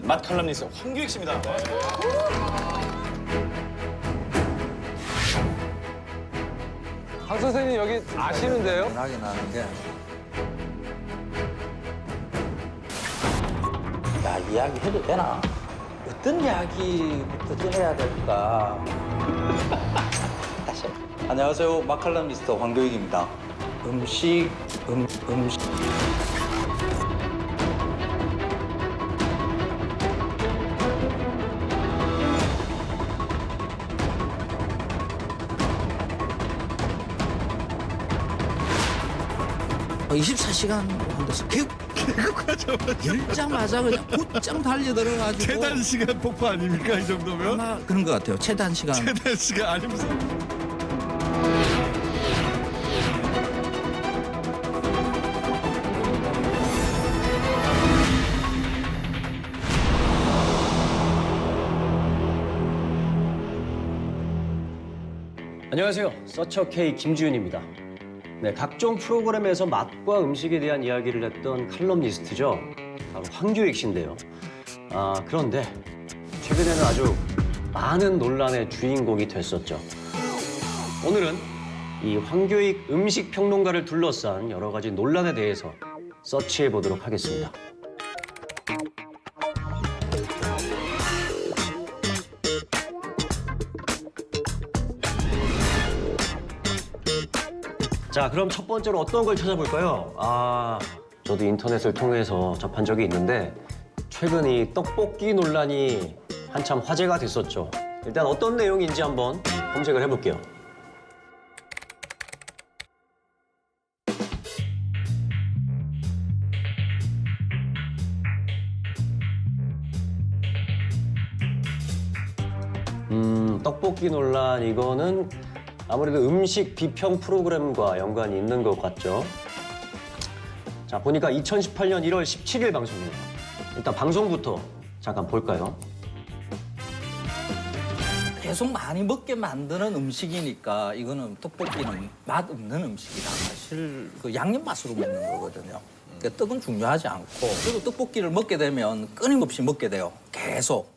맛 칼럼니스트 황규익 씨입니다. 네. 강 선생님 여기 아시는데요? 나게 나는 게. 야, 이야기 해도 되나? 어떤 이야기부터 전해야 될까? 다시. 안녕하세요. 마칼럼니스트 황교익입니다. 음식. 24시간 한데서 열자마자 그냥 곧장 달려들어가지고 최단 시간 폭파 아닙니까 이 정도면? 아마 그런 것 같아요. 최단 시간. 최단 시간 아니면서. 안녕하세요. 서처 K 김지윤입니다. 네, 각종 프로그램에서 맛과 음식에 대한 이야기를 했던 칼럼니스트죠. 바로 황교익 씨인데요. 그런데 최근에는 아주 많은 논란의 주인공이 됐었죠. 오늘은 이 황교익 음식 평론가를 둘러싼 여러 가지 논란에 대해서 서치해 보도록 하겠습니다. 자, 그럼 첫 번째로 어떤 걸 찾아볼까요? 저도 인터넷을 통해서 접한 적이 있는데 최근 이 떡볶이 논란이 한참 화제가 됐었죠. 일단 어떤 내용인지 한번 검색을 해볼게요. 떡볶이 논란 이거는 아무래도 음식 비평 프로그램과 연관이 있는 것 같죠. 자, 보니까 2018년 1월 17일 방송이네요. 일단 방송부터 잠깐 볼까요? 계속 많이 먹게 만드는 음식이니까 이거는 떡볶이는 맛 없는 음식이다. 사실 그 양념 맛으로 먹는 거거든요. 그러니까 떡은 중요하지 않고 그리고 떡볶이를 먹게 되면 끊임없이 먹게 돼요. 계속.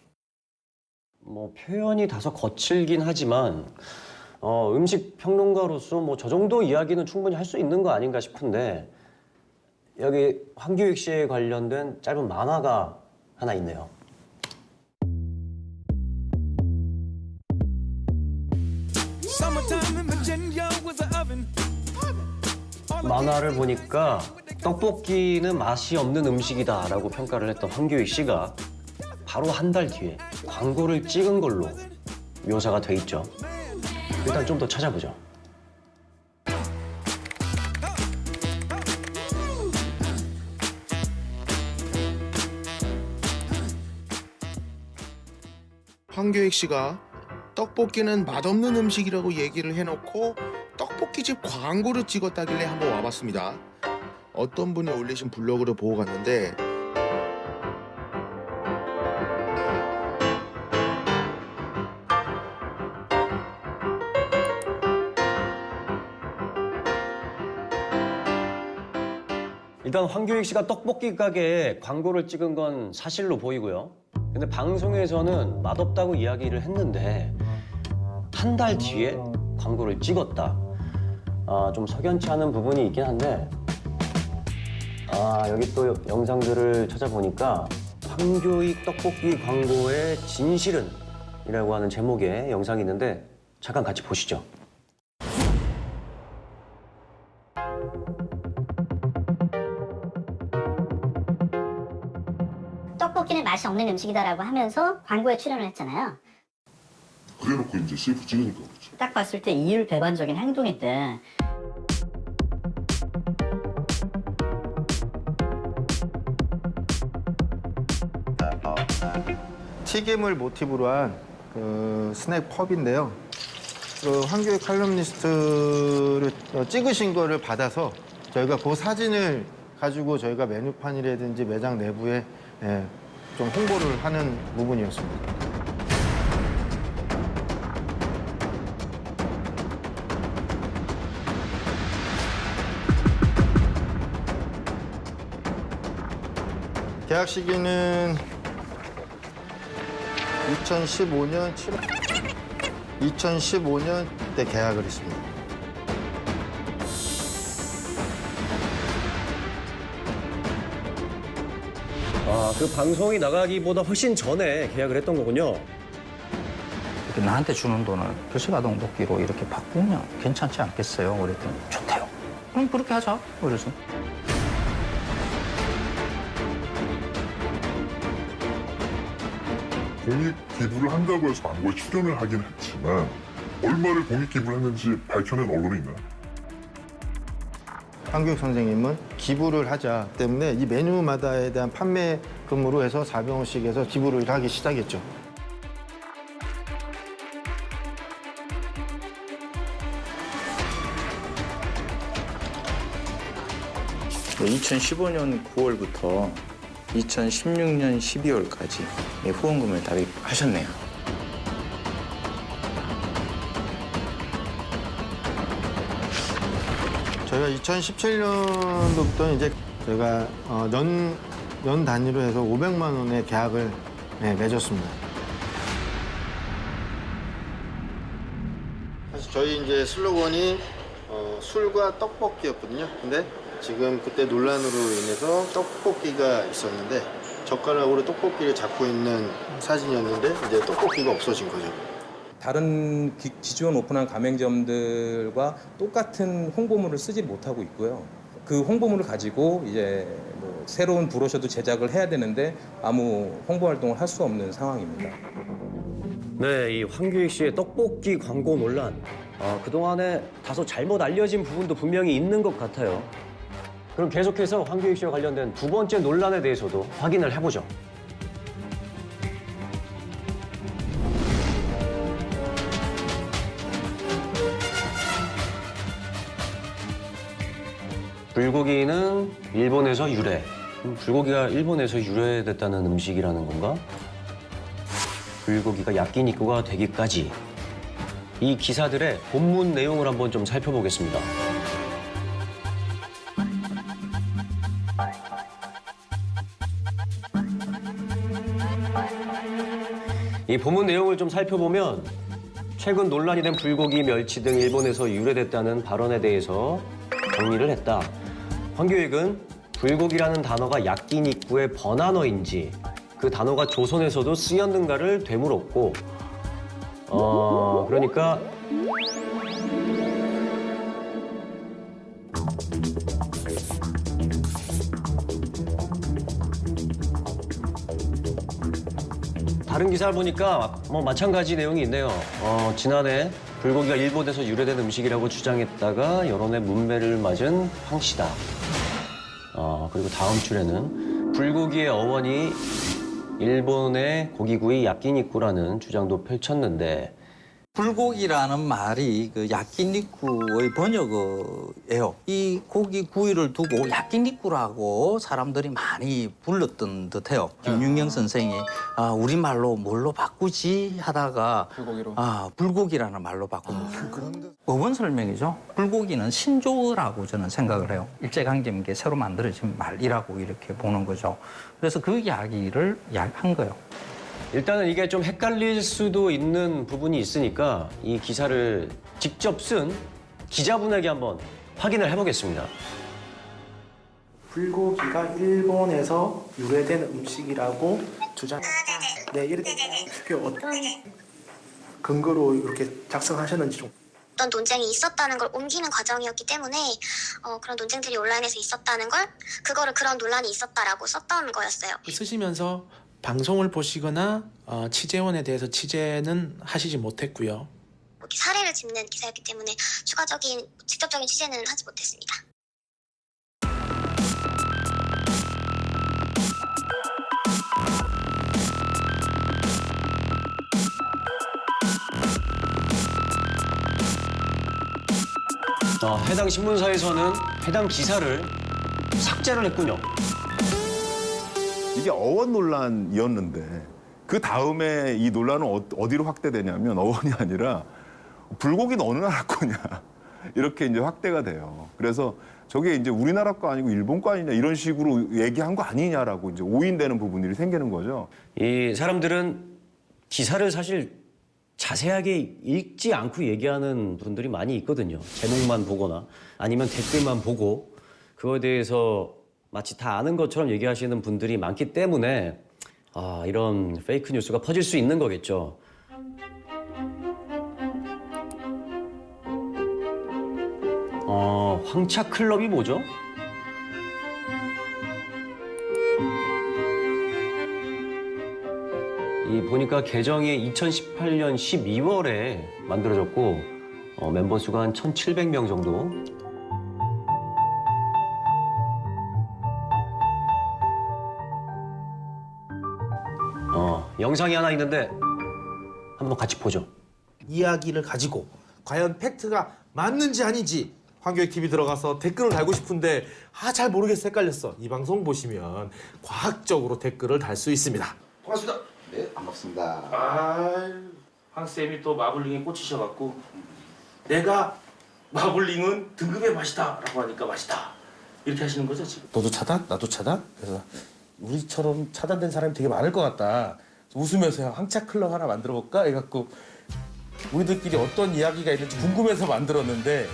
뭐 표현이 다소 거칠긴 하지만 음식 평론가로서 뭐 저 정도 이야기는 충분히 할 수 있는 거 아닌가 싶은데 여기 황교익 씨에 관련된 짧은 만화가 하나 있네요. 만화를 보니까 떡볶이는 맛이 없는 음식이다라고 평가를 했던 황교익 씨가 바로 한 달 뒤에 광고를 찍은 걸로 묘사가 돼 있죠. 일단 좀 더 찾아보죠. 황교익 씨가 떡볶이는 맛없는 음식이라고 얘기를 해놓고 떡볶이집 광고를 찍었다길래 한번 와봤습니다. 어떤 분이 올리신 블로그를 보고 갔는데 일단 황교익 씨가 떡볶이 가게에 광고를 찍은 건 사실로 보이고요. 근데 방송에서는 맛없다고 이야기를 했는데 한 달 뒤에 광고를 찍었다. 좀 석연치 않은 부분이 있긴 한데 여기 또 영상들을 찾아보니까 황교익 떡볶이 광고의 진실은 이라고 하는 제목의 영상이 있는데 잠깐 같이 보시죠. 떡볶이는 맛이 없는 음식이다라고 하면서 광고에 출연을 했잖아요. 그래놓고 이제 CF 찍으니까 그렇죠. 딱 봤을 때 이율배반적인 행동인데 튀김을 모티브로 한 그 스낵 펍인데요. 그 황교익 칼럼니스트를 찍으신 거를 받아서 저희가 그 사진을 가지고 저희가 메뉴판이라든지 매장 내부에 좀 홍보를 하는 부분이었습니다. 계약 시기는 2015년 7월 2015년 때 계약을 했습니다. 아, 그 방송이 나가기보다 훨씬 전에 계약을 했던 거군요. 이렇게 나한테 주는 돈을 교수가동복귀로 이렇게 바꾸면 괜찮지 않겠어요? 그랬더니 좋대요. 그럼 그렇게 하자. 그래서. 공익 기부를 한다고 해서 광고에 출연을 하긴 했지만 얼마를 공익 기부를 했는지 밝혀낸 언론이 있나요? 황교익 선생님은 기부를 하자 때문에 이 메뉴마다에 대한 판매금으로 해서 400원씩 해서 기부를 하기 시작했죠. 네, 2015년 9월부터 2016년 12월까지 후원금을 납입하셨네요. 저희가 2017년도부터 이제 저희가 연 단위로 해서 500만 원의 계약을 맺었습니다. 사실 저희 이제 슬로건이 술과 떡볶이였거든요. 근데 지금 그때 논란으로 인해서 떡볶이가 있었는데 젓가락으로 떡볶이를 잡고 있는 사진이었는데 이제 떡볶이가 없어진 거죠. 다른 기존 오픈한 가맹점들과 똑같은 홍보물을 쓰지 못하고 있고요. 그 홍보물을 가지고 이제 뭐 새로운 브로셔도 제작을 해야 되는데 아무 홍보 활동을 할 수 없는 상황입니다. 네, 이 황교익 씨의 떡볶이 광고 논란. 그동안에 다소 잘못 알려진 부분도 분명히 있는 것 같아요. 그럼 계속해서 황교익 씨와 관련된 두 번째 논란에 대해서도 확인을 해보죠. 불고기는 일본에서 유래. 불고기가 일본에서 유래됐다는 음식이라는 건가? 불고기가 야끼니쿠가 되기까지. 이 기사들의 본문 내용을 한번 좀 살펴보겠습니다. 이 본문 내용을 좀 살펴보면 최근 논란이 된 불고기, 멸치 등 일본에서 유래됐다는 발언에 대해서 정리를 했다. 황교익은 불고기라는 단어가 야끼니쿠의 번안어인지 그 단어가 조선에서도 쓰였는가를 되물었고 그러니까 다른 기사를 보니까 뭐 마찬가지 내용이 있네요. 지난해 불고기가 일본에서 유래된 음식이라고 주장했다가 여론의 문매를 맞은 황 씨다. 그리고 다음 줄에는 불고기의 어원이 일본의 고기구이 야끼니쿠라는 주장도 펼쳤는데 불고기라는 말이 그 야끼니쿠의 번역어예요. 이 고기 구이를 두고 야끼니쿠라고 사람들이 많이 불렀던 듯해요. 김윤경 선생이 우리말로 뭘로 바꾸지 하다가 불고기로. 불고기라는 말로 바꾸는 어원 설명이죠. 불고기는 신조어라고 저는 생각을 해요. 일제강점기에 새로 만들어진 말이라고 이렇게 보는 거죠. 그래서 그 이야기를 한 거예요. 일단은 이게 좀 헷갈릴 수도 있는 부분이 있으니까 이 기사를 직접 쓴 기자분에게 한번 확인을 해보겠습니다. 불고기가 일본에서 유래된 음식이라고 주장. 네, 이렇게 어떤 근거로 이렇게 작성하셨는지 좀. 어떤 논쟁이 있었다는 걸 옮기는 과정이었기 때문에 그런 논쟁들이 온라인에서 있었다는 걸 그거를 그런 논란이 있었다라고 썼던 거였어요. 쓰시면서 방송을 보시거나 취재원에 대해서 취재는 하시지 못했고요. 사례를 짚는 기사였기 때문에 추가적인 직접적인 취재는 하지 못했습니다. 해당 신문사에서는 해당 기사를 삭제를 했군요. 이게 어원 논란이었는데 그 다음에 이 논란은 어디로 확대되냐면 어원이 아니라 불고기는 어느 나라 거냐 이렇게 이제 확대가 돼요. 그래서 저게 이제 우리나라 거 아니고 일본 거 아니냐 이런 식으로 얘기한 거 아니냐라고 이제 오인되는 부분들이 생기는 거죠. 이 사람들은 기사를 사실 자세하게 읽지 않고 얘기하는 분들이 많이 있거든요. 제목만 보거나 아니면 댓글만 보고 그거에 대해서 마치 다 아는 것처럼 얘기하시는 분들이 많기 때문에 이런 페이크 뉴스가 퍼질 수 있는 거겠죠. 황차 클럽이 뭐죠? 이 보니까 계정이 2018년 12월에 만들어졌고 멤버 수가 한 1,700명 정도. 영상이 하나 있는데 한번 같이 보죠. 이야기를 가지고 과연 팩트가 맞는지 아닌지 황교익TV 들어가서 댓글을 달고 싶은데 잘 모르겠어, 헷갈렸어. 이 방송 보시면 과학적으로 댓글을 달 수 있습니다. 반갑습니다. 네, 반갑습니다. 황쌤이 또 마블링에 꽂히셔갖고 내가 마블링은 등급의 맛이다 라고 하니까 맛있다 이렇게 하시는 거죠 지금? 너도 차단? 나도 차단? 그래서 우리처럼 차단된 사람이 되게 많을 것 같다. 웃으면서 황차 클럽 하나 만들어볼까? 해갖고 우리들끼리 어떤 이야기가 있는지 궁금해서 만들었는데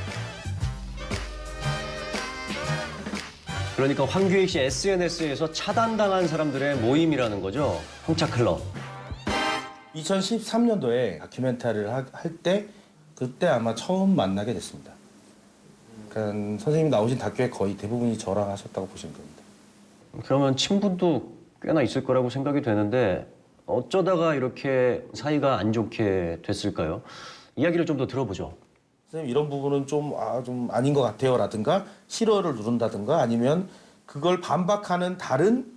그러니까 황교익 씨 SNS에서 차단당한 사람들의 모임이라는 거죠. 황차 클럽. 2013년도에 다큐멘터리를 할 때 그때 아마 처음 만나게 됐습니다. 그러니까 선생님 나오신 다큐의 거의 대부분이 저랑 하셨다고 보시면 됩니다. 그러면 친분도 꽤나 있을 거라고 생각이 되는데 어쩌다가 이렇게 사이가 안 좋게 됐을까요? 이야기를 좀 더 들어보죠. 선생님 이런 부분은 좀 아닌 것 같아요라든가 싫어를 누른다든가 아니면 그걸 반박하는 다른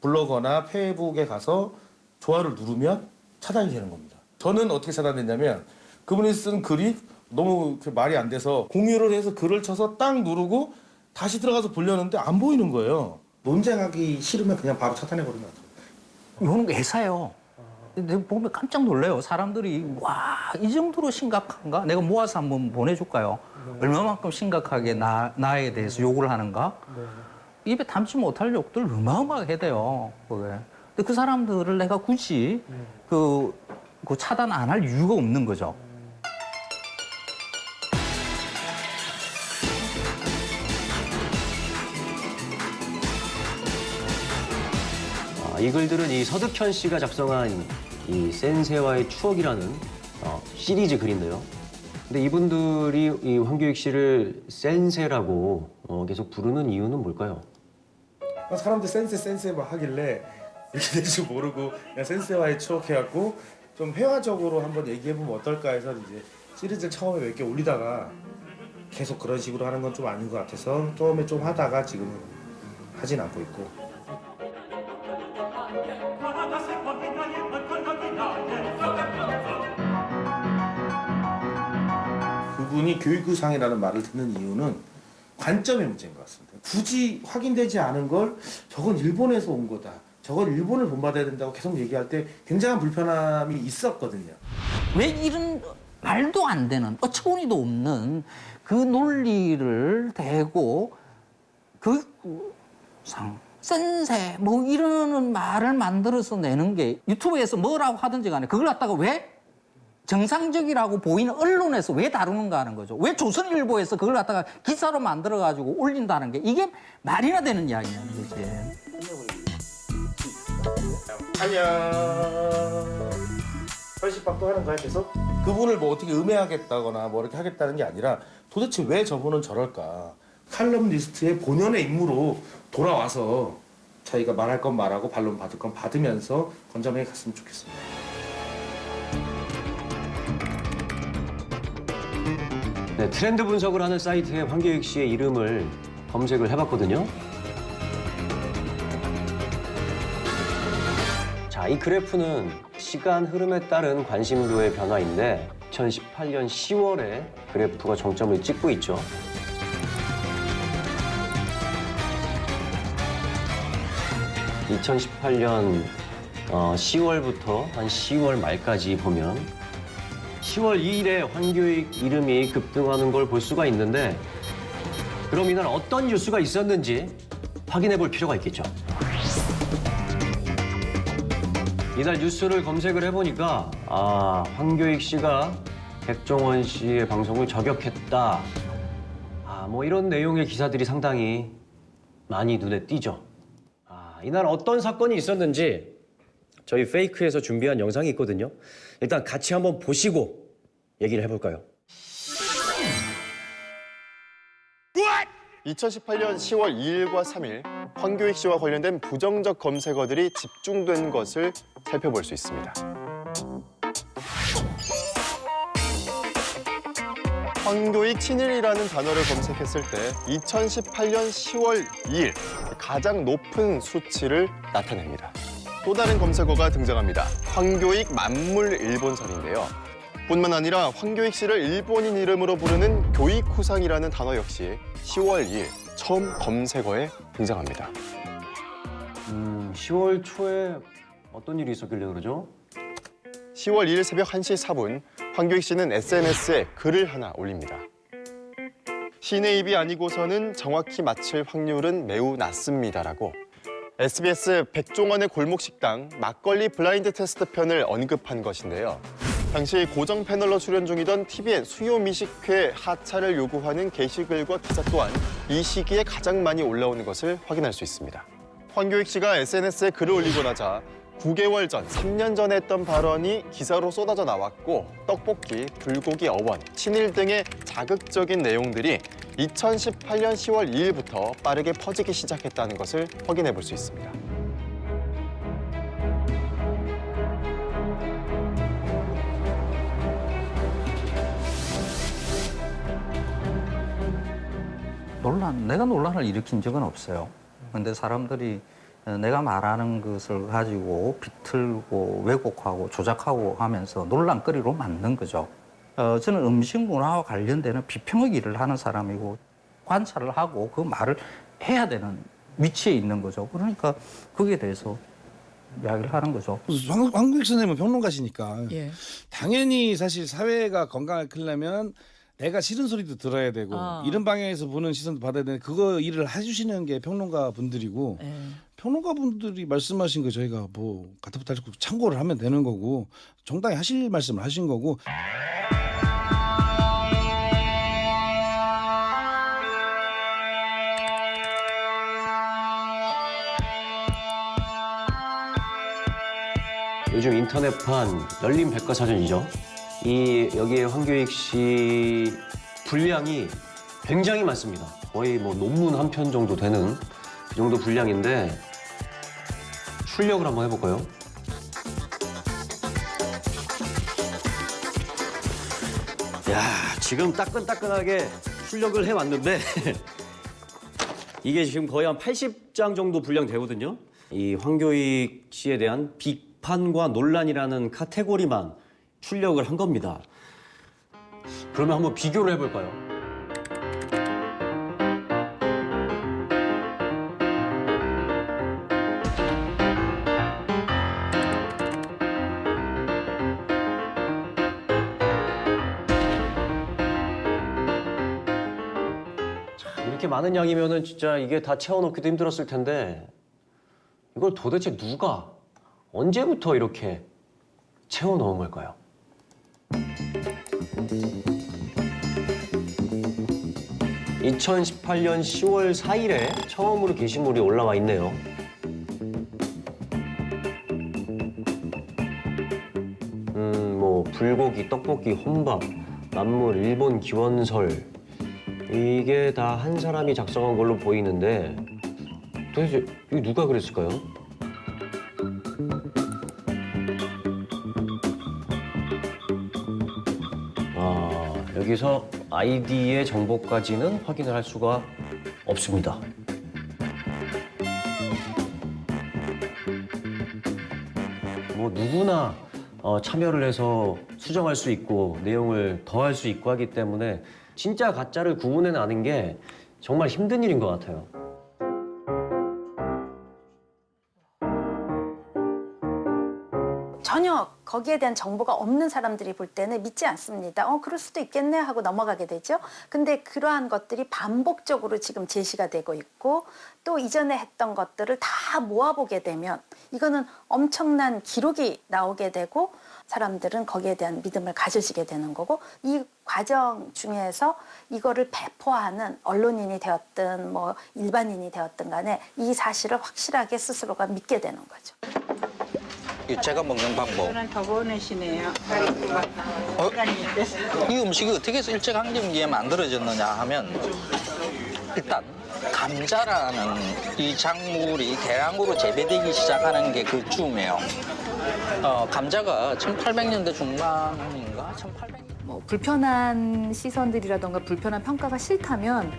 블로거나 페이북에 가서 좋아요를 누르면 차단이 되는 겁니다. 저는 어떻게 차단됐냐면 그분이 쓴 글이 너무 말이 안 돼서 공유를 해서 글을 쳐서 딱 누르고 다시 들어가서 보려는데 안 보이는 거예요. 논쟁하기 싫으면 그냥 바로 차단해버리면 안 돼요. 이거는 회사예요. 내가 보면 깜짝 놀래요. 사람들이 와, 이 정도로 심각한가? 내가 모아서 한번 보내줄까요? 얼마만큼 심각하게 나에 대해서 욕을 하는가? 입에 담지 못할 욕들 어마어마하게 돼요. 그게. 근데 그 사람들을 내가 굳이 그 차단 안 할 이유가 없는 거죠. 이 글들은 이 서득현 씨가 작성한 이 센세와의 추억이라는 시리즈 글인데요. 근데 이분들이 이 황교익 씨를 센세라고 계속 부르는 이유는 뭘까요? 사람들 센세 막 하길래 이렇게 될 줄 모르고 그냥 센세와의 추억 해갖고 좀 회화적으로 한번 얘기해보면 어떨까 해서 이제 시리즈를 처음에 몇 개 올리다가 계속 그런 식으로 하는 건 좀 아닌 것 같아서 처음에 좀 하다가 지금은 하진 않고 있고. 그분이 교육부상이라는 말을 듣는 이유는 관점의 문제인 것 같습니다. 굳이 확인되지 않은 걸 저건 일본에서 온 거다. 저건 일본을 본받아야 된다고 계속 얘기할 때 굉장한 불편함이 있었거든요. 왜 이런 말도 안 되는 어처구니도 없는 그 논리를 대고 센세 뭐 이러는 말을 만들어서 내는 게 유튜브에서 뭐라고 하든지 간에 그걸 갖다가 왜 정상적이라고 보이는 언론에서 왜 다루는가 하는 거죠. 왜 조선일보에서 그걸 갖다가 기사로 만들어가지고 올린다는 게 이게 말이나 되는 이야기냐는 거지. 안녕. 현실박도 하는 거야 계속? 그분을 뭐 어떻게 음해하겠다거나 뭐 이렇게 하겠다는 게 아니라 도대체 왜 저분은 저럴까? 칼럼니스트의 본연의 임무로 돌아와서 자기가 말할 건 말하고 반론 받을 건 받으면서 건전하게 갔으면 좋겠습니다. 네, 트렌드 분석을 하는 사이트에 황교익 씨의 이름을 검색을 해봤거든요. 자, 이 그래프는 시간 흐름에 따른 관심도의 변화인데 2018년 10월에 그래프가 정점을 찍고 있죠. (2018년 10월부터) 한 10월 말까지 보면 10월 2일에 황교익 이름이 급등하는 걸 볼 수가 있는데 그럼 이날 어떤 뉴스가 있었는지 확인해 볼 필요가 있겠죠. 이날 뉴스를 검색을 해보니까 황교익 씨가 백종원 씨의 방송을 저격했다. 뭐 이런 내용의 기사들이 상당히 많이 눈에 띄죠. 이날 어떤 사건이 있었는지 저희 페이크에서 준비한 영상이 있거든요. 일단 같이 한번 보시고 얘기를 해볼까요? 2018년 10월 2일과 3일 황교익 씨와 관련된 부정적 검색어들이 집중된 것을 살펴볼 수 있습니다. 황교익 친일이라는 단어를 검색했을 때 2018년 10월 2일 가장 높은 수치를 나타냅니다. 또 다른 검색어가 등장합니다. 황교익 만물 일본설인데요. 뿐만 아니라 황교익 씨를 일본인 이름으로 부르는 교익후상이라는 단어 역시 10월 2일 처음 검색어에 등장합니다. 10월 초에 어떤 일이 있었길래 그러죠? 10월 2일 새벽 1시 4분 황교익 씨는 SNS에 글을 하나 올립니다. 신의 입이 아니고서는 정확히 맞힐 확률은 매우 낮습니다라고 SBS 백종원의 골목식당 막걸리 블라인드 테스트 편을 언급한 것인데요. 당시 고정 패널로 출연 중이던 TVN 수요 미식회 하차를 요구하는 게시글과 기사 또한 이 시기에 가장 많이 올라오는 것을 확인할 수 있습니다. 황교익 씨가 SNS에 글을 올리고 나자 9개월 전, 3년 전에 했던 발언이 기사로 쏟아져 나왔고 떡볶이, 불고기 어원, 친일 등의 자극적인 내용들이 2018년 10월 2일부터 빠르게 퍼지기 시작했다는 것을 확인해 볼 수 있습니다. 내가 논란을 일으킨 적은 없어요. 근데 사람들이 내가 말하는 것을 가지고 비틀고 왜곡하고 조작하고 하면서 논란거리로 만든 거죠. 저는 음식 문화와 관련되는 비평의 일을 하는 사람이고 관찰을 하고 그 말을 해야 되는 위치에 있는 거죠. 그러니까 거기에 대해서 이야기를 하는 거죠. 황교익 선생님은 평론가시니까 예. 당연히 사실 사회가 건강하게 크려면 내가 싫은 소리도 들어야 되고 이런 방향에서 보는 시선도 받아야 되는데 그거 일을 해주시는 게 평론가 분들이고 평론가 분들이 말씀하신 거 저희가 뭐 가타부터 참고를 하면 되는 거고 정당히 하실 말씀을 하신 거고. 요즘 인터넷판 열린 백과사전이죠. 여기에 황교익 씨 분량이 굉장히 많습니다. 거의 뭐 논문 한 편 정도 되는 그 정도 분량인데 출력을 한번 해볼까요? 야, 지금 따끈따끈하게 출력을 해왔는데 이게 지금 거의 한 80장 정도 분량 되거든요. 이 황교익 씨에 대한 비판과 논란이라는 카테고리만 출력을 한 겁니다. 그러면 한번 비교를 해볼까요? 자, 이렇게 많은 양이면은 진짜 이게 다 채워넣기도 힘들었을 텐데 이걸 도대체 누가 언제부터 이렇게 채워넣은 걸까요? 2018년 10월 4일에 처음으로 게시물이 올라와 있네요. 뭐 불고기, 떡볶이, 혼밥, 만물, 일본 기원설 이게 다 한 사람이 작성한 걸로 보이는데 도대체 이게 누가 그랬을까요? 여기서 아이디의 정보까지는 확인을 할 수가 없습니다. 뭐 누구나 참여를 해서 수정할 수 있고 내용을 더할 수 있고 하기 때문에 진짜 가짜를 구분해내는 게 정말 힘든 일인 것 같아요. 전혀 거기에 대한 정보가 없는 사람들이 볼 때는 믿지 않습니다. 그럴 수도 있겠네 하고 넘어가게 되죠. 근데 그러한 것들이 반복적으로 지금 제시가 되고 있고 또 이전에 했던 것들을 다 모아보게 되면 이거는 엄청난 기록이 나오게 되고 사람들은 거기에 대한 믿음을 가지시게 되는 거고 이 과정 중에서 이거를 배포하는 언론인이 되었든 뭐 일반인이 되었든 간에 이 사실을 확실하게 스스로가 믿게 되는 거죠. 제가 먹는 방법. 더 보내시네요. 이 음식이 어떻게 해서 일제강점기에 만들어졌느냐 하면 일단 감자라는 이 작물이 대량으로 재배되기 시작하는 게 그쯤이에요. 감자가 1800년대 중반인가? 1800년. 뭐 불편한 시선들이라던가 불편한 평가가 싫다면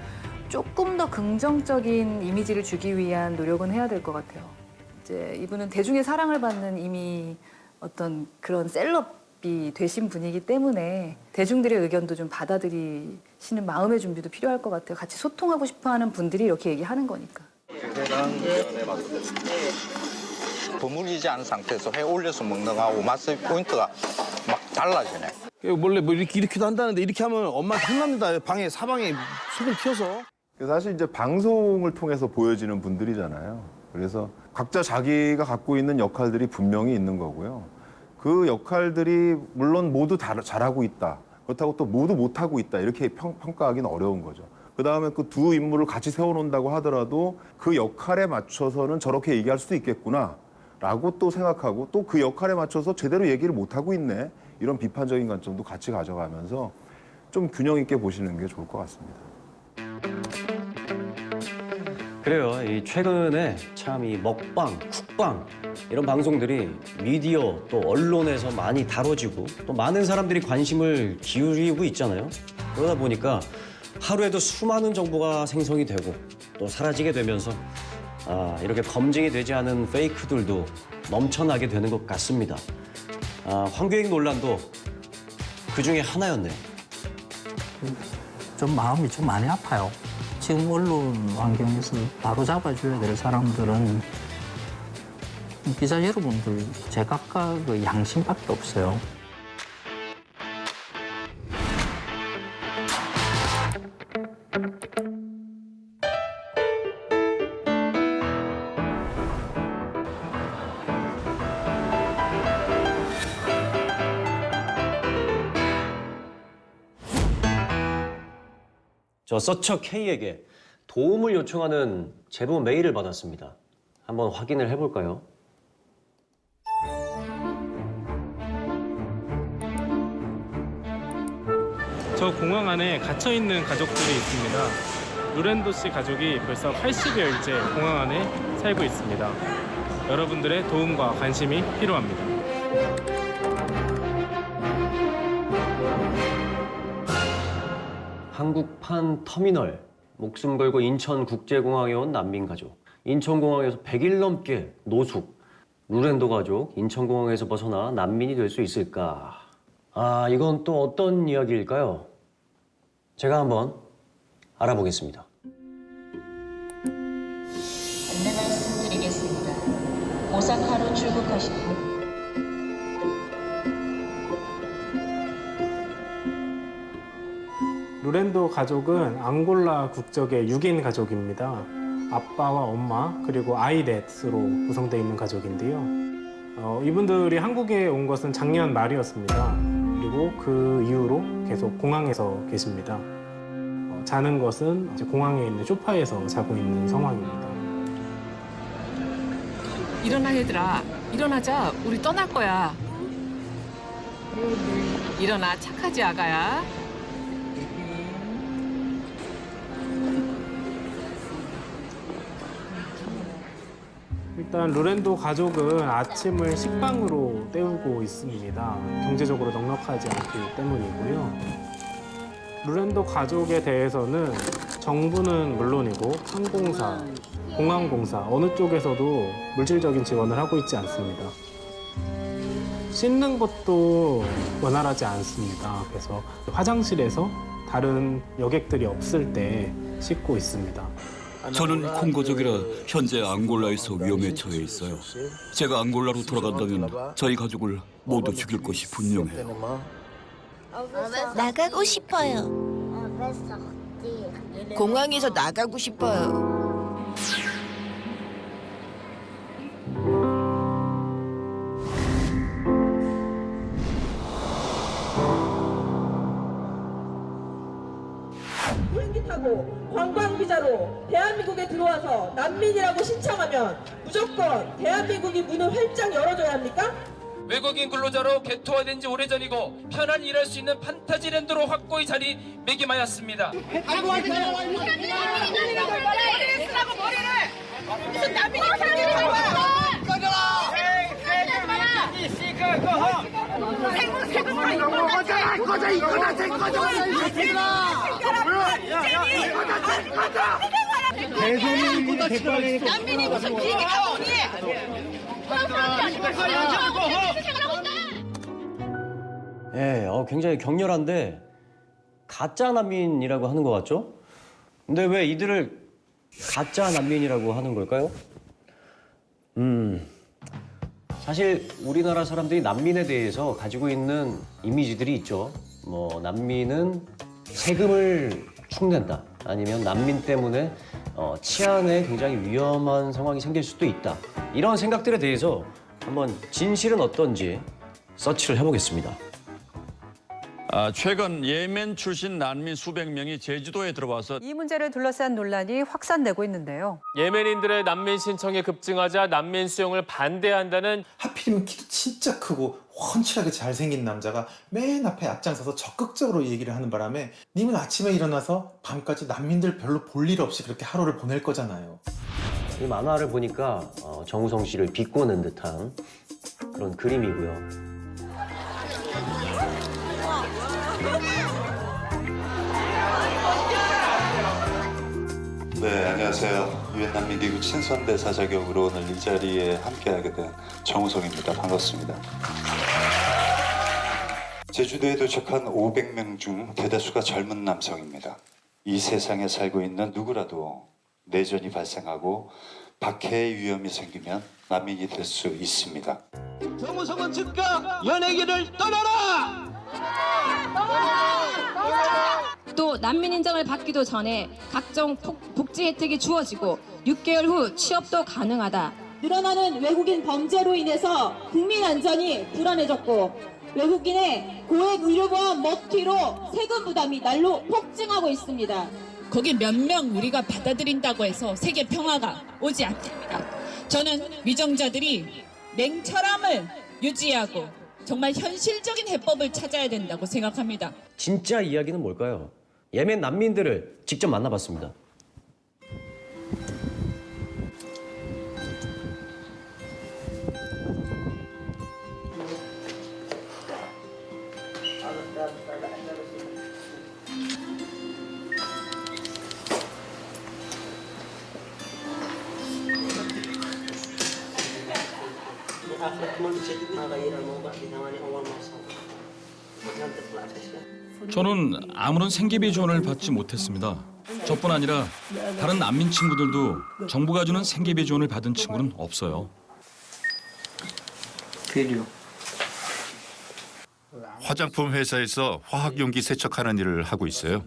조금 더 긍정적인 이미지를 주기 위한 노력은 해야 될 것 같아요. 이제 이분은 대중의 사랑을 받는 이미 어떤 그런 셀럽이 되신 분이기 때문에 대중들의 의견도 좀 받아들이시는 마음의 준비도 필요할 것 같아요. 같이 소통하고 싶어하는 분들이 이렇게 얘기하는 거니까. 버무리지 않은 상태에서 회 올려서 먹는 거하고 맛의 포인트가 막 달라지네. 원래 뭐 이렇게도 한다는데 이렇게 하면 엄마한테 혼납니다. 방에 사방에 소금 튀어서. 사실 이제 방송을 통해서 보여지는 분들이잖아요. 그래서 각자 자기가 갖고 있는 역할들이 분명히 있는 거고요. 그 역할들이 물론 모두 잘하고 있다. 그렇다고 또 모두 못하고 있다. 이렇게 평가하기는 어려운 거죠. 그다음에 그 두 인물을 같이 세워놓는다고 하더라도 그 역할에 맞춰서는 저렇게 얘기할 수도 있겠구나 라고 또 생각하고 또 그 역할에 맞춰서 제대로 얘기를 못하고 있네. 이런 비판적인 관점도 같이 가져가면서 좀 균형 있게 보시는 게 좋을 것 같습니다. 그래요. 이 최근에 참 이 먹방, 쿡방 이런 방송들이 미디어 또 언론에서 많이 다뤄지고 또 많은 사람들이 관심을 기울이고 있잖아요. 그러다 보니까 하루에도 수많은 정보가 생성이 되고 또 사라지게 되면서 이렇게 검증이 되지 않은 페이크들도 넘쳐나게 되는 것 같습니다. 황교익 논란도 그 중에 하나였네요. 좀 마음이 좀 많이 아파요. 지금 언론 환경에서 바로 잡아줘야 될 사람들은 기자 여러분들 제각각의 양심밖에 없어요. 저 서처 K에게 도움을 요청하는 제보 메일을 받았습니다. 한번 확인을 해볼까요? 저 공항 안에 갇혀있는 가족들이 있습니다. 루렌도 씨 가족이 벌써 80여일째 공항 안에 살고 있습니다. 여러분들의 도움과 관심이 필요합니다. 한국판 터미널, 목숨 걸고 인천국제공항에 온 난민 가족, 인천공항에서 100일 넘게 노숙, 루렌도 가족, 인천공항에서 벗어나 난민이 될 수 있을까? 이건 또 어떤 이야기일까요? 제가 한번 알아보겠습니다. 안내 말씀드리겠습니다. 오사카로 출국하신 분 루렌도 가족은 앙골라 국적의 6인 가족입니다. 아빠와 엄마 그리고 아이 넷으로 구성되어 있는 가족인데요. 이분들이 한국에 온 것은 작년 말이었습니다. 그리고 그 이후로 계속 공항에서 계십니다. 자는 것은 이제 공항에 있는 소파에서 자고 있는 상황입니다. 일어나 얘들아, 일어나자. 우리 떠날 거야. 일어나, 착하지 아가야. 일단 루렌도 가족은 아침을 식빵으로 때우고 있습니다. 경제적으로 넉넉하지 않기 때문이고요. 루렌도 가족에 대해서는 정부는 물론이고 항공사, 공항공사 어느 쪽에서도 물질적인 지원을 하고 있지 않습니다. 씻는 것도 원활하지 않습니다. 그래서 화장실에서 다른 여객들이 없을 때 씻고 있습니다. 저는 콩고족이라 현재 앙골라에서 위험에 처해 있어요. 제가 앙골라로 돌아간다면 저희 가족을 모두 죽일 것이 분명해요. 나가고 싶어요. 공항에서 나가고 싶어요. 못하고 관광비자로 대한민국에 들어와서 난민이라고 신청하면 무조건 대한민국이 문을 활짝 열어줘야 합니까? 외국인 근로자로 개토화된 지 오래전이고 편안히 일할 수 있는 판타지랜드로 확고히 자리매김하였습니다. 무슨 난민이 난민이 무슨 비행기가 오니? 예, 굉장히 격렬한데 가짜 난민이라고 하는 것 같죠? 근데 왜 이들을 가짜 난민이라고 하는 걸까요? 사실 우리나라 사람들이 난민에 대해서 가지고 있는 이미지들이 있죠. 뭐 난민은 세금을 축낸다. 아니면 난민 때문에 치안에 굉장히 위험한 상황이 생길 수도 있다. 이런 생각들에 대해서 한번 진실은 어떤지 서치를 해보겠습니다. 최근 예멘 출신 난민 수백 명이 제주도에 들어와서 이 문제를 둘러싼 논란이 확산되고 있는데요. 예멘인들의 난민 신청이 급증하자 난민 수용을 반대한다는 하필이면 키도 진짜 크고 훤칠하게 잘생긴 남자가 맨 앞에 앞장서서 적극적으로 얘기를 하는 바람에 님은 아침에 일어나서 밤까지 난민들 별로 볼 일 없이 그렇게 하루를 보낼 거잖아요. 이 만화를 보니까 정우성 씨를 비꼬는 듯한 그런 그림이고요. 네, 안녕하세요. 유엔 난민기구 친선대사 자격으로 오늘 이 자리에 함께하게 된 정우성입니다. 반갑습니다. 제주도에 도착한 500명 중 대다수가 젊은 남성입니다. 이 세상에 살고 있는 누구라도 내전이 발생하고 박해의 위험이 생기면 난민이 될 수 있습니다. 정우성은 즉각 연예계를 떠나라! 또 난민 인정을 받기도 전에 각종 복지 혜택이 주어지고 6개월 후 취업도 가능하다. 늘어나는 외국인 범죄로 인해서 국민 안전이 불안해졌고 외국인의 고액 의료보험 먹튀로 세금 부담이 날로 폭증하고 있습니다. 거기 몇 명 우리가 받아들인다고 해서 세계 평화가 오지 않습니다. 저는 위정자들이 냉철함을 유지하고 정말 현실적인 해법을 찾아야 된다고 생각합니다. 진짜 이야기는 뭘까요? 예멘 난민들을 직접 만나봤습니다. 저는 아무런 생계비 지원을 받지 못했습니다. 저뿐 아니라 다른 난민 친구들도 정부가 주는 생계비 지원을 받은 친구는 없어요. 화장품 회사에서 화학용기 세척하는 일을 하고 있어요.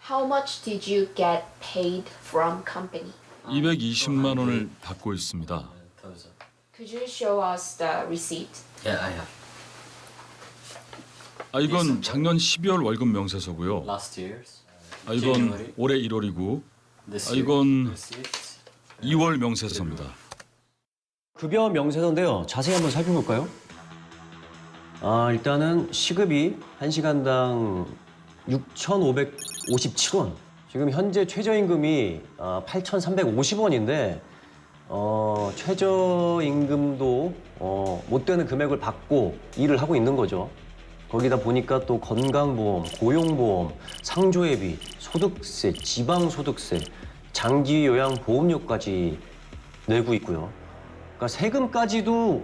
How much did you get paid from company? 220만 원을 받고 있습니다. Could you show us the receipt? Yeah, I have. 이건 작년 12월 월급 명세서고요. Last year's. 이건 올해 1월이고 이건 2월 명세서입니다. 급여 명세서인데요. 자세히 한번 살펴볼까요? 일단은 시급이 1시간당 6,557원. 지금 현재 최저임금이 8,350원인데 최저임금도 못 되는 금액을 받고 일을 하고 있는 거죠. 거기다 보니까 또 건강보험, 고용보험, 상조회비, 소득세, 지방소득세, 장기요양보험료까지 내고 있고요. 그러니까 세금까지도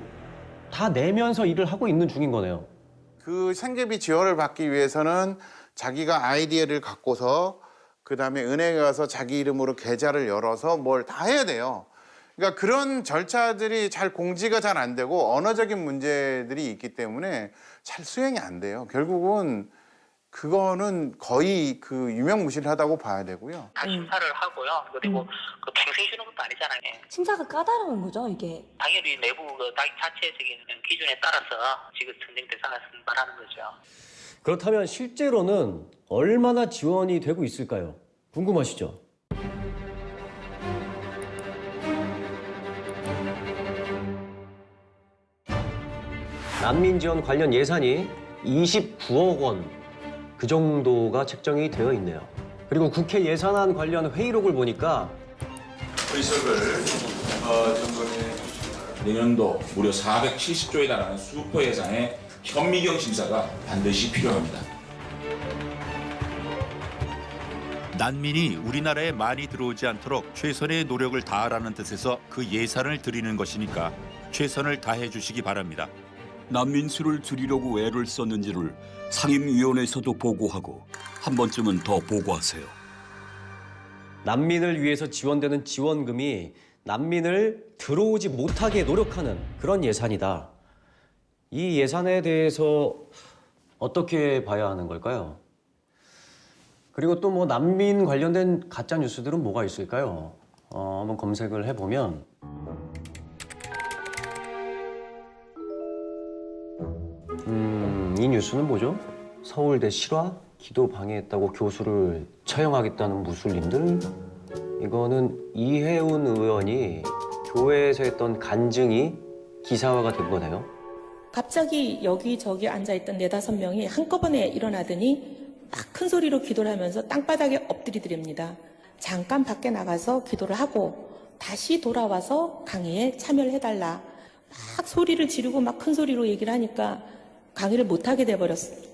다 내면서 일을 하고 있는 중인 거네요. 그 생계비 지원을 받기 위해서는 자기가 아이디어를 갖고서 그다음에 은행에 가서 자기 이름으로 계좌를 열어서 뭘 다 해야 돼요. 그러니까 그런 절차들이 잘 공지가 잘 안 되고 언어적인 문제들이 있기 때문에 잘 수행이 안 돼요. 결국은 그거는 거의 그 유명무실하다고 봐야 되고요. 다 심사를 하고요. 그리고 그 갱생 주는 것도 아니잖아요. 심사가 까다로운 거죠, 이게? 당연히 내부 그 자체적인 기준에 따라서 지급 청정 대상을 선발하는 거죠. 그렇다면 실제로는 얼마나 지원이 되고 있을까요? 궁금하시죠? 난민 지원 관련 예산이 29억 원, 그 정도가 책정이 되어 있네요. 그리고 국회 예산안 관련 회의록을 보니까 의석을 점검해 내년도 무려 470조에 달하는 슈퍼 예산의 현미경 심사가 반드시 필요합니다. 난민이 우리나라에 많이 들어오지 않도록 최선의 노력을 다하라는 뜻에서 그 예산을 드리는 것이니까 최선을 다해 주시기 바랍니다. 난민 수를 줄이려고 애를 썼는지를 상임위원회에서도 보고하고 한 번쯤은 더 보고하세요. 난민을 위해서 지원되는 지원금이 난민을 들어오지 못하게 노력하는 그런 예산이다. 이 예산에 대해서 어떻게 봐야 하는 걸까요? 그리고 또 뭐 난민 관련된 가짜 뉴스들은 뭐가 있을까요? 한번 검색을 해보면 이 뉴스는 뭐죠? 서울대 실화? 기도 방해했다고 교수를 처형하겠다는 무슬림들? 이거는 이혜훈 의원이 교회에서 했던 간증이 기사화가 된 거네요. 갑자기 여기저기 앉아있던 4-5명이 한꺼번에 일어나더니 막 큰 소리로 기도를 하면서 땅바닥에 엎드리드립니다. 잠깐 밖에 나가서 기도를 하고 다시 돌아와서 강의에 참여를 해달라. 막 소리를 지르고 막 큰 소리로 얘기를 하니까 강의를 못하게 돼버렸습니다.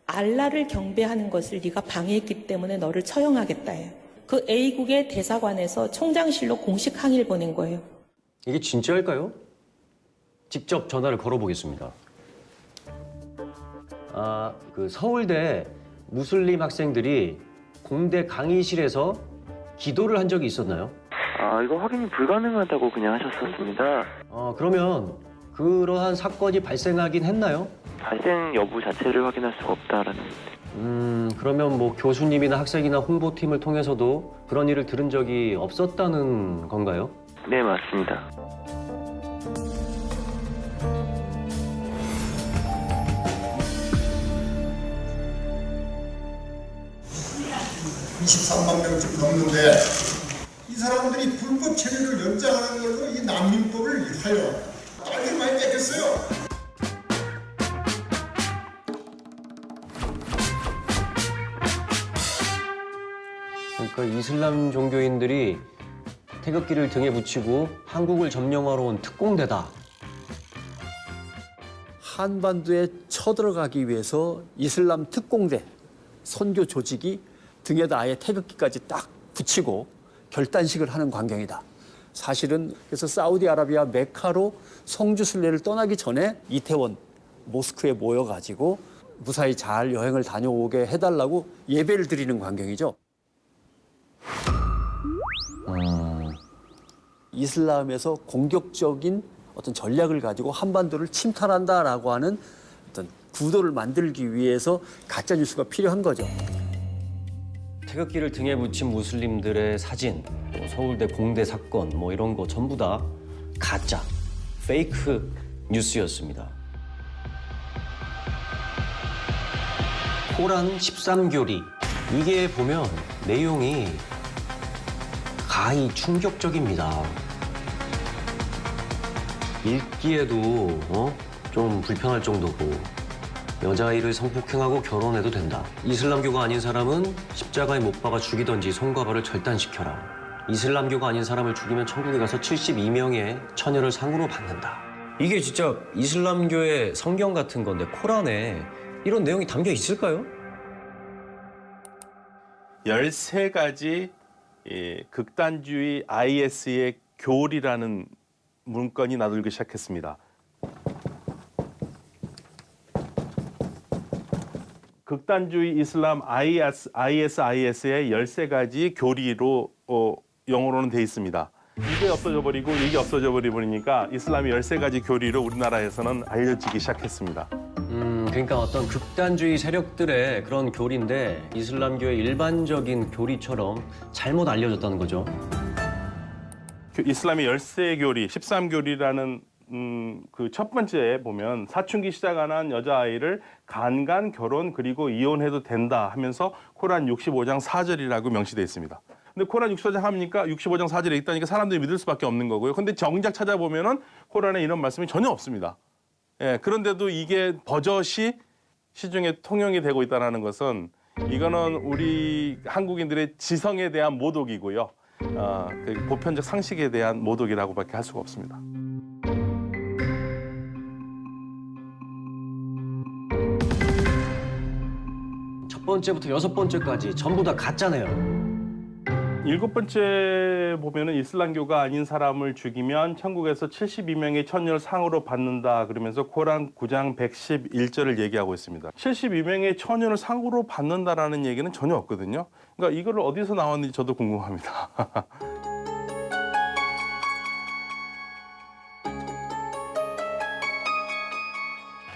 알라를 경배하는 것을 네가 방해했기 때문에 너를 처형하겠다 해요. 그 A국의 대사관에서 총장실로 공식 항의를 보낸 거예요. 이게 진짜일까요? 직접 전화를 걸어보겠습니다. 그 서울대 무슬림 학생들이 공대 강의실에서 기도를 한 적이 있었나요? 이거 확인이 불가능하다고 그냥 하셨었습니다. 그러면 그러한 사건이 발생하긴 했나요? 발생 여부 자체를 확인할 수가 없다라는. 그러면 뭐 교수님이나 학생이나 홍보팀을 통해서도 그런 일을 들은 적이 없었다는 건가요? 네, 맞습니다. (23만) 명쯤 넘는데 이 사람들이 불법 체류를 연장하는 걸로 이 난민법을 하여 빨리 많이 뺏겼어요. 그러니까 이슬람 종교인들이 태극기를 등에 붙이고 한국을 점령하러 온 특공대다. 한반도에 쳐들어가기 위해서 이슬람 특공대 선교 조직이 등에다 아예 태극기까지 딱 붙이고 결단식을 하는 광경이다. 사실은 그래서 사우디아라비아 메카로 성주순례를 떠나기 전에 이태원 모스크에 모여가지고 무사히 잘 여행을 다녀오게 해달라고 예배를 드리는 광경이죠. 이슬람에서 공격적인 어떤 전략을 가지고 한반도를 침탈한다라고 하는 어떤 구도를 만들기 위해서 가짜 뉴스가 필요한 거죠. 태극기를 등에 붙인 무슬림들의 사진, 또 서울대 공대 사건 뭐 이런 거 전부 다 가짜, 페이크 뉴스였습니다. 코란 13교리, 이게 보면 내용이 가히 충격적입니다. 읽기에도 좀 불편할 정도고 여자아이를 성폭행하고 결혼해도 된다. 이슬람교가 아닌 사람은 십자가에 못 박아 죽이던지 손과 발을 절단시켜라. 이슬람교가 아닌 사람을 죽이면 천국에 가서 72명의 처녀를 상으로 받는다. 이게 진짜 이슬람교의 성경 같은 건데 코란에 이런 내용이 담겨 있을까요? 13가지 극단주의 IS의 교리라는 문건이 나돌기 시작했습니다. 극단주의 이슬람 ISIS의 13가지 교리로 영어로는 돼 있습니다. 이게 없어져 버리고 이게 없어져 버리니까 이슬람의 13가지 교리로 우리나라에서는 알려지기 시작했습니다. 그러니까 어떤 극단주의 세력들의 그런 교리인데 이슬람교의 일반적인 교리처럼 잘못 알려졌다는 거죠. 이슬람의 13교리, 13교리라는 그 첫 번째에 보면 사춘기 시작 안 한 여자아이를 간간 결혼 그리고 이혼해도 된다 하면서 코란 65장 4절이라고 명시되어 있습니다. 근데 코란 65장 하니까 65장 4절에 있다니까 사람들이 믿을 수밖에 없는 거고요. 근데 정작 찾아보면은 코란에 이런 말씀이 전혀 없습니다. 예, 그런데도 이게 버젓이 시중에 통용이 되고 있다는 것은 이거는 우리 한국인들의 지성에 대한 모독이고요. 그 보편적 상식에 대한 모독이라고밖에 할 수가 없습니다. 첫 번째부터 여섯 번째까지 전부 다 가짜네요. 일곱 번째 보면은 이슬람교가 아닌 사람을 죽이면 천국에서 72명의 천녀를 상으로 받는다 그러면서 코란 9장 111절을 얘기하고 있습니다. 72명의 천녀를 상으로 받는다라는 얘기는 전혀 없거든요. 그러니까 이거를 어디서 나왔는지 저도 궁금합니다.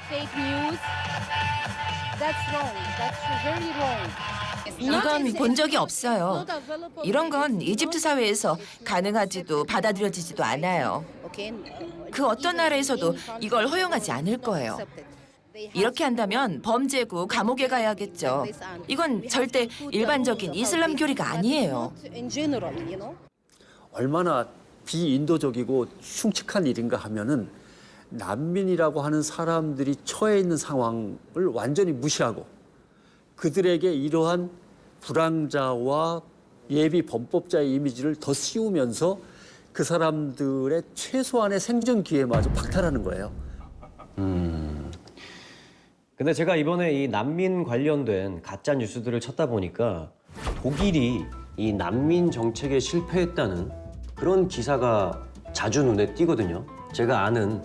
Fake news. That's wrong. That's very wrong. 이건 본 적이 없어요. 이런 건 이집트 사회에서 가능하지도 받아들여지지도 않아요. 그 어떤 나라에서도 이걸 허용하지 않을 거예요. 이렇게 한다면 범죄고 감옥에 가야겠죠. 이건 절대 일반적인 이슬람 교리가 아니에요. 얼마나 비인도적이고 흉측한 일인가 하면은 난민이라고 하는 사람들이 처해 있는 상황을 완전히 무시하고 그들에게 이러한 불황자와 예비 범법자의 이미지를 더 씌우면서 그 사람들의 최소한의 생존 기회마저 박탈하는 거예요. 근데 제가 이번에 이 난민 관련된 가짜 뉴스들을 찾다 보니까 독일이 이 난민 정책에 실패했다는 그런 기사가 자주 눈에 띄거든요. 제가 아는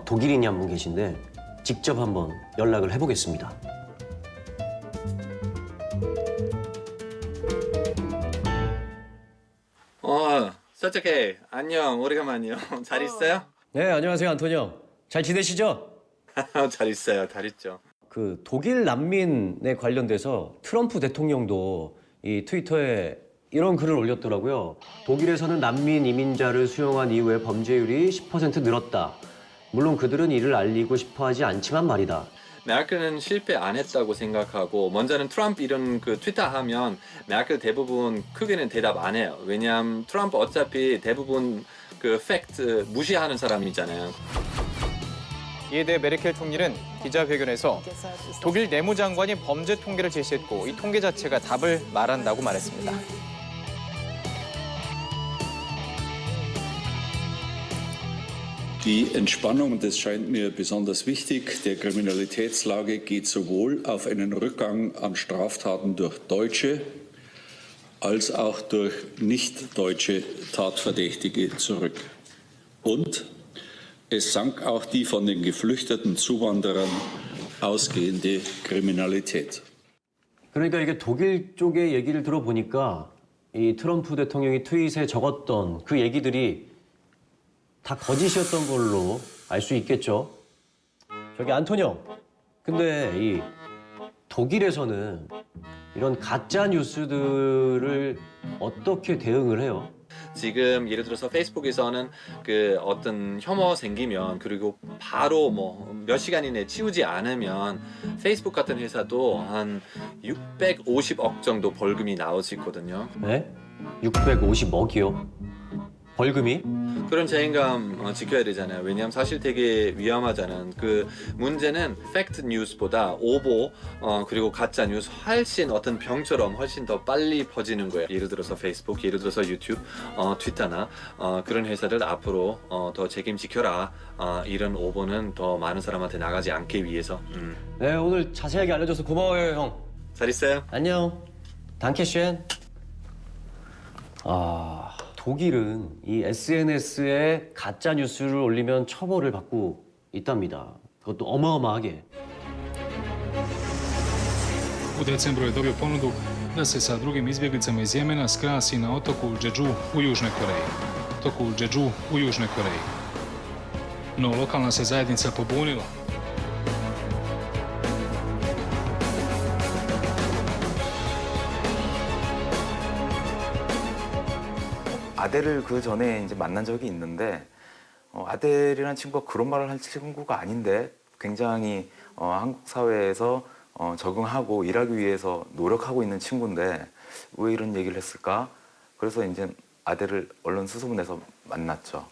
독일인이 한 분 계신데 직접 한번 연락을 해보겠습니다. 서쪽해 안녕 오래간만이요. 잘 있어요? 네, 안녕하세요, 안토니오. 잘 지내시죠? 잘 있어요. 잘 있죠. 그 독일 난민에 관련돼서 트럼프 대통령도 이 트위터에 이런 글을 올렸더라고요. 독일에서는 난민 이민자를 수용한 이후에 범죄율이 10% 늘었다. 물론 그들은 이를 알리고 싶어 하지 않지만 말이다. 메르켈은 실패 안 했다고 생각하고 먼저는 트럼프 이런 그 트위터 하면 메르켈 대부분 크게는 대답 안 해요. 왜냐하면 트럼프 어차피 대부분 그 팩트 무시하는 사람이잖아요. 이에 대해 메르켈 총리는 기자회견에서 독일 내무장관이 범죄 통계를 제시했고 이 통계 자체가 답을 말한다고 말했습니다. Die Entspannung, und das scheint mir besonders wichtig, der Kriminalitätslage geht sowohl auf einen Rückgang an Straftaten durch Deutsche als auch durch nicht-deutsche Tatverdächtige zurück. Und es sank auch die von den geflüchteten Zuwanderern ausgehende Kriminalität. 그러니까 이게 독일 쪽의 얘기를 들어보니까 이 트럼프 대통령이 트윗에 적었던 그 얘기들이 다 거짓이었던 걸로 알 수 있겠죠. 저기 안토니오, 근데 이 독일에서는 이런 가짜 뉴스들을 어떻게 대응을 해요? 지금 예를 들어서 페이스북에서는 그 어떤 혐오 생기면 그리고 바로 뭐 몇 시간 이내에 치우지 않으면 페이스북 같은 회사도 한 650억 정도 벌금이 나오거든요. 네? 650억이요? 벌금이? 그런 책임감 지켜야 되잖아요. 왜냐하면 사실 되게 위험하잖아요. 그 문제는 팩트 뉴스보다 오보 그리고 가짜 뉴스 훨씬 어떤 병처럼 훨씬 더 빨리 퍼지는 거예요. 예를 들어서 페이스북, 예를 들어서 유튜브, 트위터나 그런 회사들 앞으로 더 책임지켜라. 이런 오보는 더 많은 사람한테 나가지 않기 위해서. 네, 오늘 자세하게 알려줘서 고마워요, 형. 잘 있어요. 안녕. 단케쉔. 독일은 이 SNS에 가짜 뉴스를 올리면 처벌을 받고 있답니다. 그것도 어마어마하게. U decembru je dobio ponudu da se sa drugim izbjeglicama iz Jemena skrasi na otoku Jeju u Južnoj Koreji. No, lokalna se zajednica pobunila. 아델을 그 전에 이제 만난 적이 있는데 아델이라는 친구가 그런 말을 할 친구가 아닌데 굉장히 한국 사회에서 적응하고 일하기 위해서 노력하고 있는 친구인데 왜 이런 얘기를 했을까? 그래서 이제 아델을 얼른 수소문해서 만났죠.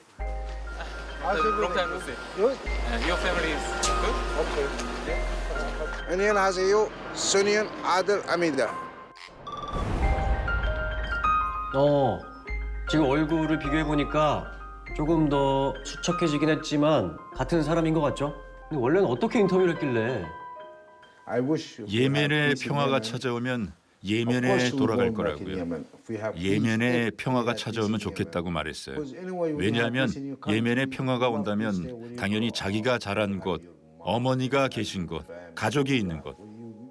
Long time no see. Your family is good? Okay. 안녕하세요. 소니언 아들 아닙니다. 지금 얼굴을 비교해 보니까 조금 더 수척해지긴 했지만 같은 사람인 것 같죠? 근데 원래는 어떻게 인터뷰를 했길래? 예멘의 평화가 찾아오면 예멘에 돌아갈 거라고요. 예멘의 평화가 찾아오면 좋겠다고 말했어요. 왜냐하면 예멘의 평화가 온다면 당연히 자기가 자란 곳, 어머니가 계신 곳, 가족이 있는 곳.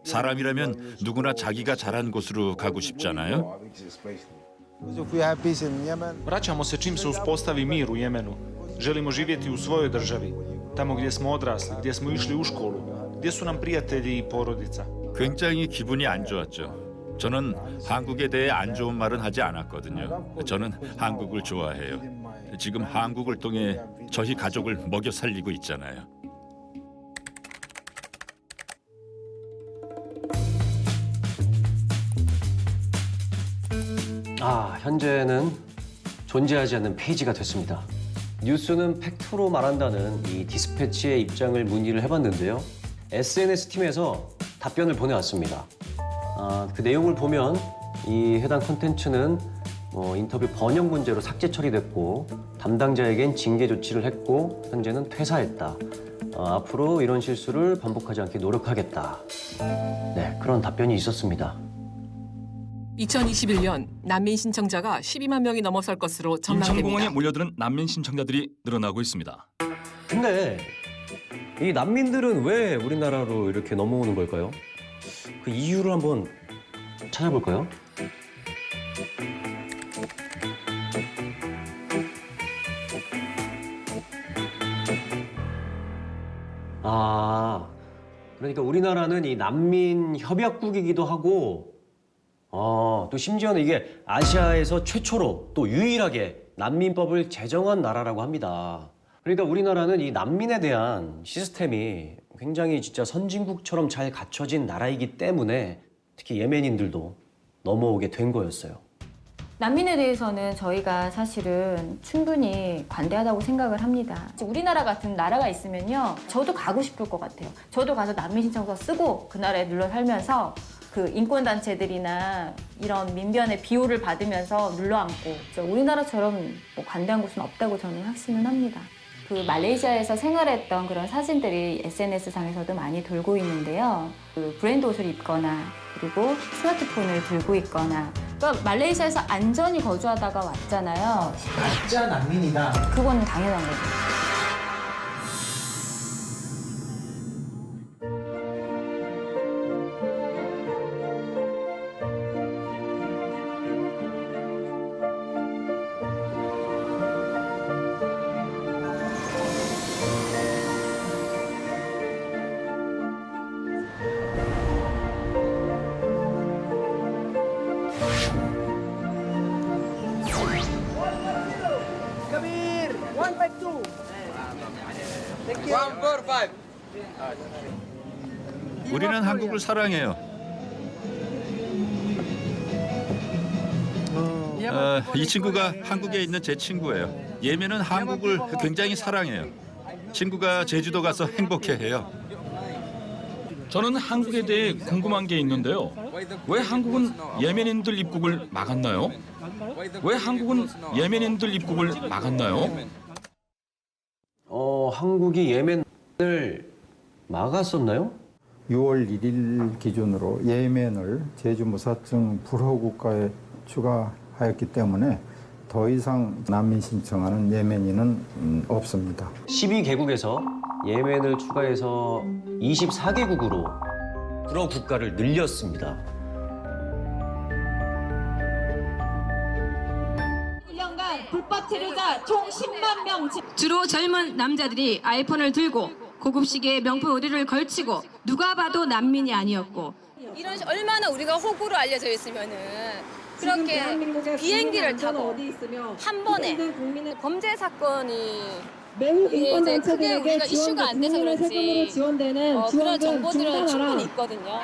사람이라면 누구나 자기가 자란 곳으로 가고 싶잖아요. Vraćamo se čim se uspostavi mir u Jemenu. Želimo živjeti u svojoj državi, tamo gdje smo odrasli, gdje smo išli u školu, gdje su nam prijatelji i porodica. 굉장히 기분이 안 좋았죠. 저는 한국에 대해 안 좋은 말은 하지 않았거든요. 저는 한국을 좋아해요. 지금 한국을 통해 저희 가족을 먹여 살리고 있잖아요. 현재는 존재하지 않는 페이지가 됐습니다. 뉴스는 팩트로 말한다는 이 디스패치의 입장을 문의를 해봤는데요. SNS 팀에서 답변을 보내왔습니다. 그 내용을 보면 이 해당 콘텐츠는 인터뷰 번역 문제로 삭제 처리됐고 담당자에겐 징계 조치를 했고 현재는 퇴사했다. 앞으로 이런 실수를 반복하지 않게 노력하겠다. 네, 그런 답변이 있었습니다. 2021년 난민 신청자가 12만 명이 넘어설 것으로 전망됩니다. 인천공항에 몰려드는 난민 신청자들이 늘어나고 있습니다. 근데 이 난민들은 왜 우리나라로 이렇게 넘어오는 걸까요? 그 이유를 한번 찾아볼까요? 그러니까 우리나라는 이 난민 협약국이기도 하고 또 심지어는 이게 아시아에서 최초로 또 유일하게 난민법을 제정한 나라라고 합니다. 그러니까 우리나라는 이 난민에 대한 시스템이 굉장히 진짜 선진국처럼 잘 갖춰진 나라이기 때문에 특히 예멘인들도 넘어오게 된 거였어요. 난민에 대해서는 저희가 사실은 충분히 관대하다고 생각을 합니다. 우리나라 같은 나라가 있으면요, 저도 가고 싶을 것 같아요. 저도 가서 난민 신청서 쓰고 그 나라에 눌러 살면서 그 인권단체들이나 이런 민변의 비호를 받으면서 눌러앉고, 우리나라처럼 뭐 관대한 곳은 없다고 저는 확신을 합니다. 그 말레이시아에서 생활했던 그런 사진들이 SNS상에서도 많이 돌고 있는데요. 그 브랜드 옷을 입거나 그리고 스마트폰을 들고 있거나, 그러니까 말레이시아에서 안전히 거주하다가 왔잖아요. 가짜 난민이다. 그건 당연한 거죠. 우리는 한국을 사랑해요. 이 친구가 한국에 있는 제 친구예요. 예멘은 한국을 굉장히 사랑해요. 친구가 제주도 가서 행복해해요. 저는 한국에 대해 궁금한 게 있는데요. 왜 한국은 예멘인들 입국을 막았나요? 왜 한국은 예멘인들 입국을 막았나요? 한국이 예멘을 막았었나요? 6월 1일 기준으로 예멘을 제주무사증 불허국가에 추가하였기 때문에 더 이상 난민 신청하는 예멘인은 없습니다. 12개국에서 예멘을 추가해서 24개국으로 불허국가를 늘렸습니다. 1년간 불법 체류자 총 10만 명. 주로 젊은 남자들이 아이폰을 들고 고급식의 명품 의류를 걸치고 누가 봐도 난민이 아니었고, 이런 얼마나 우리가 호구로 알려져 있으면은 그렇게 비행기를 타고 한 번에 범죄 사건이 매우 이게 인권 이제 크게 단체들에게 우리가 이슈가 안 돼서 국민의 그런지 세금으로 지원되는 그런 지원금 정보들은 충분히 중단하라. 있거든요.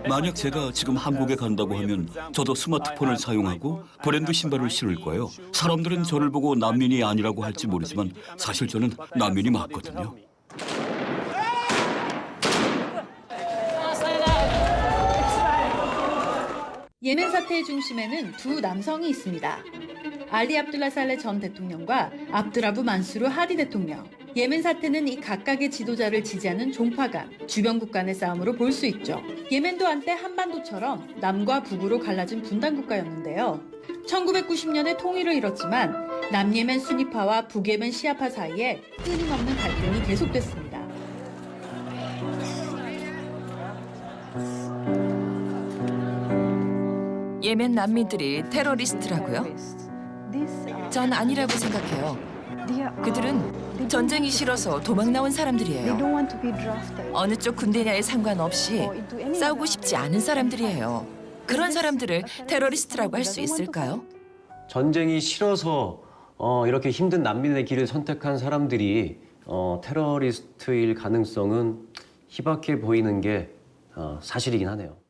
만약 제가 지금 한국에 간다고 하면 저도 스마트폰을 사용하고 브랜드 신발을 신을 거예요. 사람들은 저를 보고 난민이 아니라고 할지 모르지만 사실 저는 난민이 맞거든요. 예멘 사태의 중심에는 두 남성이 있습니다. 알리 압둘라 살레 전 대통령과 압드라부 만수르 하디 대통령. 예멘 사태는 이 각각의 지도자를 지지하는 종파 간, 주변국 간의 싸움으로 볼 수 있죠. 예멘도 한때 한반도처럼 남과 북으로 갈라진 분단 국가였는데요. 1990년에 통일을 이뤘지만 남예멘 수니파와 북예멘 시아파 사이에 끊임없는 갈등이 계속됐습니다. 예멘 난민들이 테러리스트라고요? 전 아니라고 생각해요. 그들은 전쟁이 싫어서 도망 나온 사람들이에요. 어느 쪽 군대냐에 상관없이 싸우고 싶지 않은 사람들이에요. 그런 사람들을 테러리스트라고 할 수 있을까요? 전쟁이 싫어서 이렇게 힘든 난민의 길을 선택한 사람들이 테러리스트일 가능성은 희박해 보이는 게 사실이긴 하네요.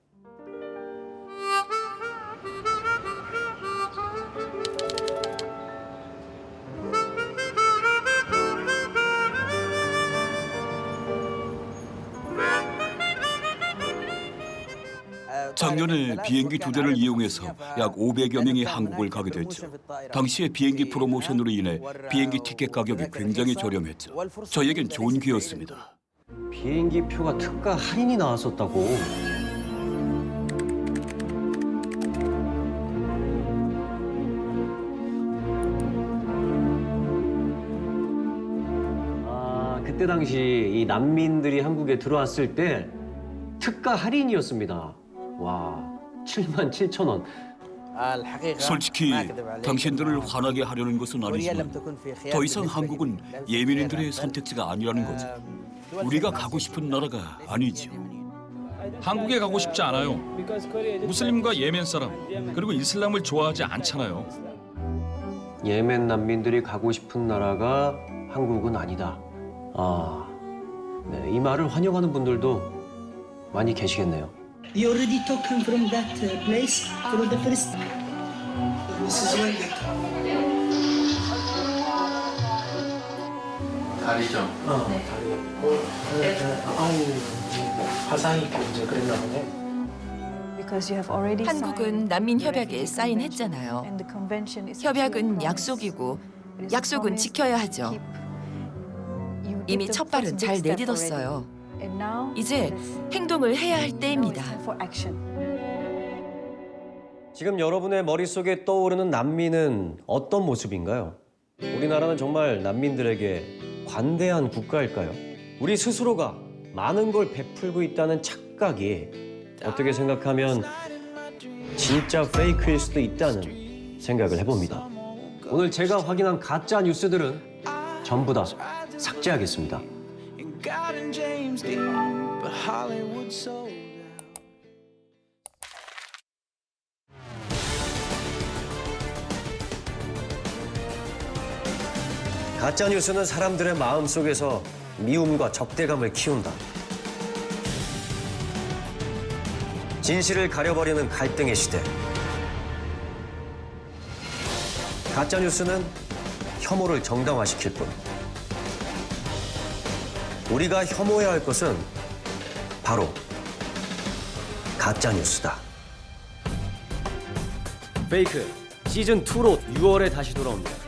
작년에 비행기 2대를 이용해서 약 500여 명이 한국을 가게 됐죠. 당시에 비행기 프로모션으로 인해 비행기 티켓 가격이 굉장히 저렴했죠. 저에겐 좋은 기회였습니다. 비행기 표가 특가 할인이 나왔었다고. 그때 당시 이 난민들이 한국에 들어왔을 때 특가 할인이었습니다. 와, 77,000원. 솔직히 당신들을 화나게 하려는 것은 아니지만 더 이상 한국은 예멘인들의 선택지가 아니라는 거죠. 우리가 가고 싶은 나라가 아니죠. 한국에 가고 싶지 않아요. 무슬림과 예멘 사람, 그리고 이슬람을 좋아하지 않잖아요. 예멘 난민들이 가고 싶은 나라가 한국은 아니다. 네, 이 말을 환영하는 분들도 많이 계시겠네요. We already took him from that place for the first time. This is where they 다리죠? 네. 화상 입고 이제 그랬나 보네. 한국은 난민 협약에 사인했잖아요. 협약은 약속이고 약속은 지켜야 하죠. 이미 첫 발은 잘 내딛었어요. 이제 행동을 해야 할 때입니다. 지금 여러분의 머릿속에 떠오르는 난민은 어떤 모습인가요? 우리나라는 정말 난민들에게 관대한 국가일까요? 우리 스스로가 많은 걸 베풀고 있다는 착각이 어떻게 생각하면 진짜 페이크일 수도 있다는 생각을 해봅니다. 오늘 제가 확인한 가짜 뉴스들은 전부 다 삭제하겠습니다. 가짜 뉴스는 사람들의 마음속에서 미움과 적대감을 키운다. 진실을 가려버리는 갈등의 시대. 가짜 뉴스는 혐오를 정당화시킬 뿐. 우리가 혐오해야 할 것은 바로 가짜 뉴스다. 페이크 시즌 2로 6월에 다시 돌아옵니다.